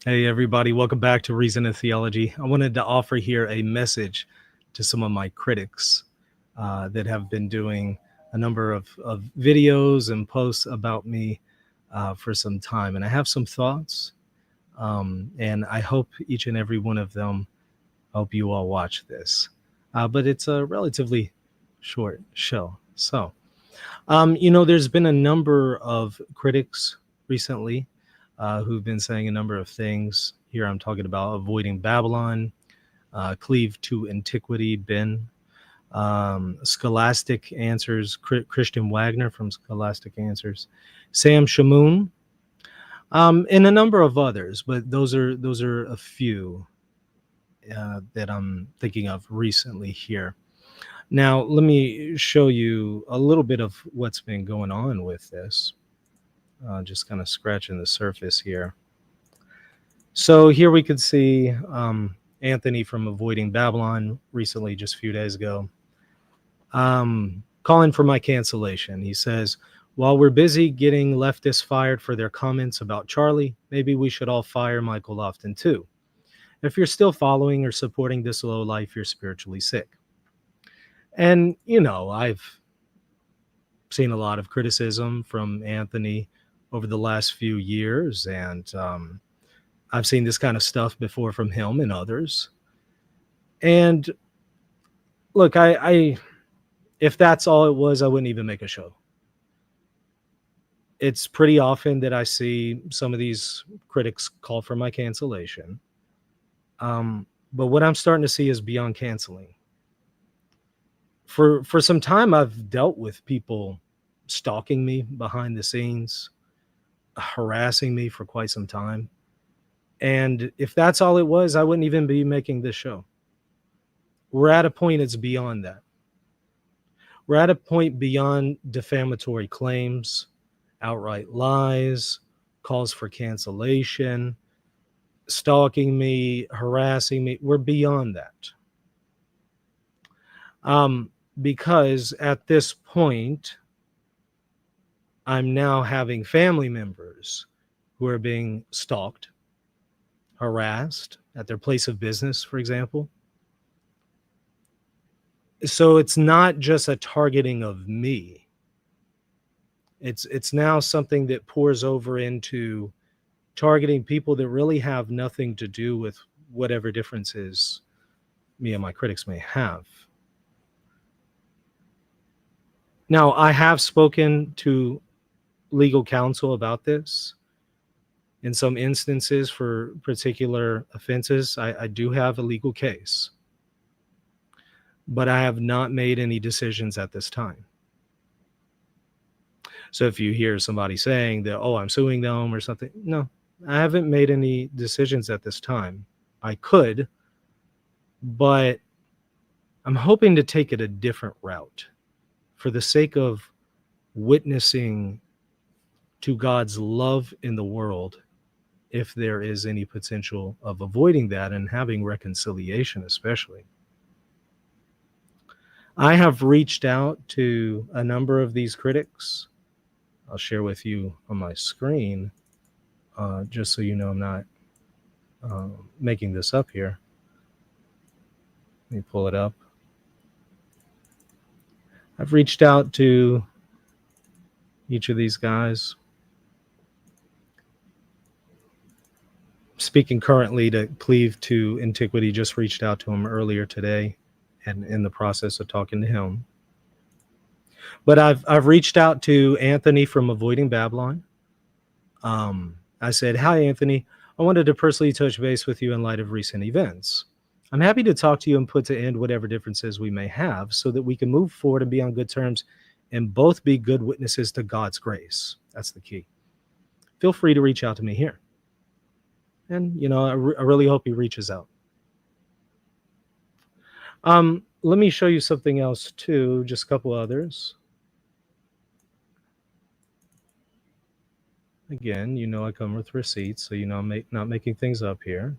Hey, everybody, welcome back to Reason and Theology. I wanted to offer here a message to some of my critics that have been doing a number of videos and posts about me for some time. And I have some thoughts, and I hope each and every one of them, I hope you all watch this. But it's a relatively short show. There's been a number of critics recently who've been saying a number of things. Here I'm talking about avoiding Babylon, cleave to antiquity, Ben, Scholastic Answers, Christian Wagner from Scholastic Answers, Sam Shamoon, and a number of others. But those are a few that I'm thinking of recently here. Now, let me show you a little bit of what's been going on with this. Just kind of scratching the surface here. So here we could see Anthony from Avoiding Babylon recently, just a few days ago, calling for my cancellation. He says, while we're busy getting leftists fired for their comments about Charlie, maybe we should all fire Michael Lofton too. If you're still following or supporting this low life, you're spiritually sick. And, I've seen a lot of criticism from Anthony over the last few years, and I've seen this kind of stuff before from him and others. And look, I if that's all it was, I wouldn't even make a show. It's pretty often that I see some of these critics call for my cancellation. But what I'm starting to see is beyond canceling. For some time, I've dealt with people stalking me behind the scenes, harassing me for quite some time. And if that's all it was, I wouldn't even be making this show. We're at a point it's beyond that. We're at a point beyond defamatory claims, outright lies, calls for cancellation, stalking me, harassing me. We're beyond that. Because at this point, I'm now having family members who are being stalked, harassed at their place of business, for example. So it's not just a targeting of me. It's now something that pours over into targeting people that really have nothing to do with whatever differences me and my critics may have. Now, I have spoken to legal counsel about this. In some instances, for particular offenses, I do have a legal case, but I have not made any decisions at this time. So if you hear somebody saying that, oh, I'm suing them or something, no, I haven't made any decisions at this time. I could, but I'm hoping to take it a different route for the sake of witnessing to God's love in the world, if there is any potential of avoiding that and having reconciliation, especially. I have reached out to a number of these critics. I'll share with you on my screen, just so you know I'm not making this up here. Let me pull it up. I've reached out to each of these guys. Speaking currently to Cleave to Antiquity, just reached out to him earlier today and in the process of talking to him. But I've reached out to Anthony from Avoiding Babylon. I said, hi, Anthony. I wanted to personally touch base with you in light of recent events. I'm happy to talk to you and put to end whatever differences we may have so that we can move forward and be on good terms and both be good witnesses to God's grace. That's the key. Feel free to reach out to me here. And, I really hope he reaches out. Let me show you something else too, just a couple others. Again, I come with receipts, so I'm not making things up here.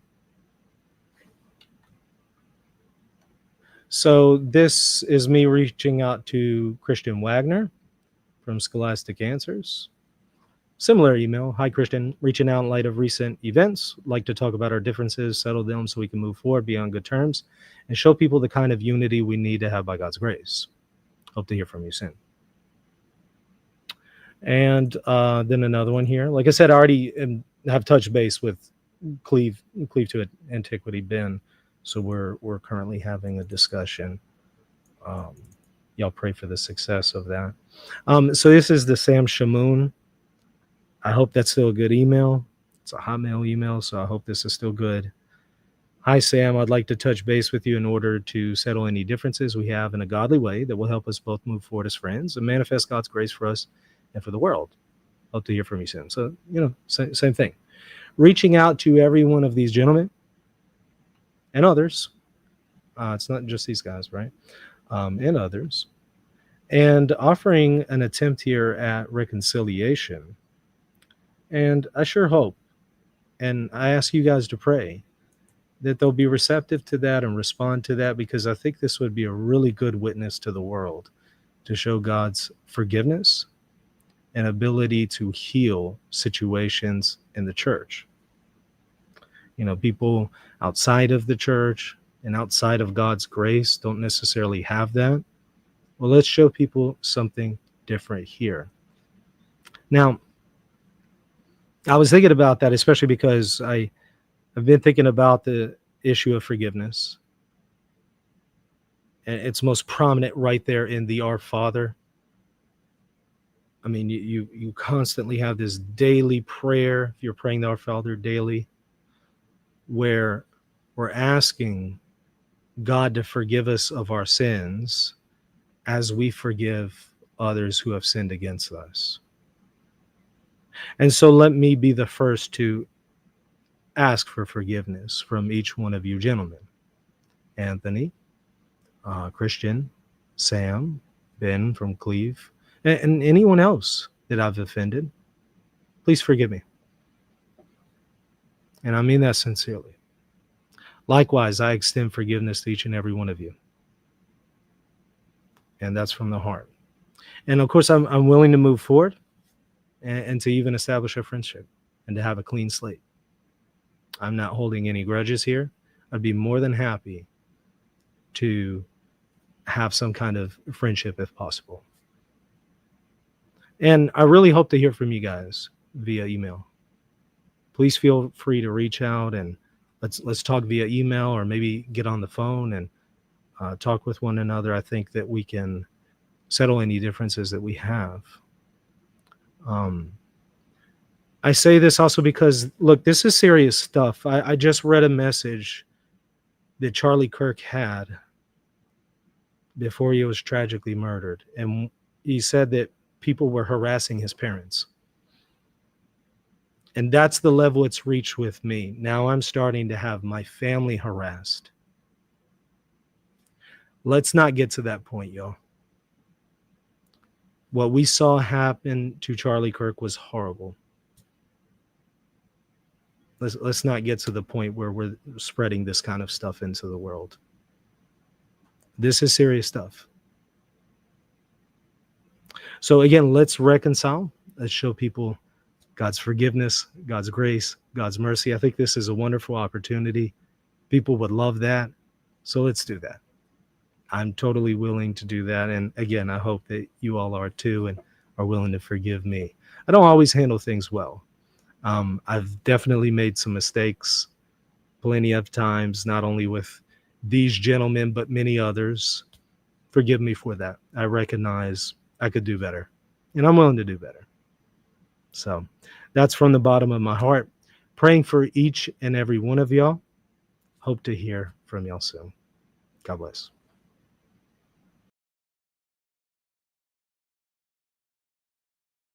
So this is me reaching out to Christian Wagner from Scholastic Answers. Similar email. Hi, Christian. Reaching out in light of recent events. Like to talk about our differences, settle them so we can move forward, be on good terms, and show people the kind of unity we need to have by God's grace. Hope to hear from you soon. And then another one here. Like I said, I already have touched base with Cleave to Antiquity Ben, so we're currently having a discussion. Y'all pray for the success of that. So this is the Sam Shamoon. I hope that's still a good email. It's a Hotmail email, so I hope this is still good. Hi, Sam. I'd like to touch base with you in order to settle any differences we have in a godly way that will help us both move forward as friends and manifest God's grace for us and for the world. Hope to hear from you soon. So, same thing. Reaching out to every one of these gentlemen and others. It's not just these guys, right? And others. And offering an attempt here at reconciliation. And I sure hope, and I ask you guys to pray, that they'll be receptive to that and respond to that, because I think this would be a really good witness to the world to show God's forgiveness and ability to heal situations in the church. People outside of the church and outside of God's grace don't necessarily have that. Well, let's show people something different here. Now, I was thinking about that, especially because I've been thinking about the issue of forgiveness. And it's most prominent right there in the Our Father. I mean, you constantly have this daily prayer, if you're praying the Our Father daily, where we're asking God to forgive us of our sins as we forgive others who have sinned against us. And so let me be the first to ask for forgiveness from each one of you gentlemen. Anthony, Christian, Sam, Ben from Cleve, and anyone else that I've offended. Please forgive me. And I mean that sincerely. Likewise, I extend forgiveness to each and every one of you. And that's from the heart. And of course, I'm willing to move forward and to even establish a friendship and to have a clean slate. I'm not holding any grudges here. I'd be more than happy to have some kind of friendship if possible. And I really hope to hear from you guys via email. Please feel free to reach out and let's talk via email, or maybe get on the phone and talk with one another. I think that we can settle any differences that we have. I say this also because, look, this is serious stuff. I just read a message that Charlie Kirk had before he was tragically murdered. And he said that people were harassing his parents. And that's the level it's reached with me. Now I'm starting to have my family harassed. Let's not get to that point, y'all. What we saw happen to Charlie Kirk was horrible. Let's not get to the point where we're spreading this kind of stuff into the world. This is serious stuff. So again, let's reconcile. Let's show people God's forgiveness, God's grace, God's mercy. I think this is a wonderful opportunity. People would love that. So let's do that. I'm totally willing to do that. And again, I hope that you all are too and are willing to forgive me. I don't always handle things well. I've definitely made some mistakes plenty of times, not only with these gentlemen, but many others. Forgive me for that. I recognize I could do better, and I'm willing to do better. So that's from the bottom of my heart. Praying for each and every one of y'all. Hope to hear from y'all soon. God bless.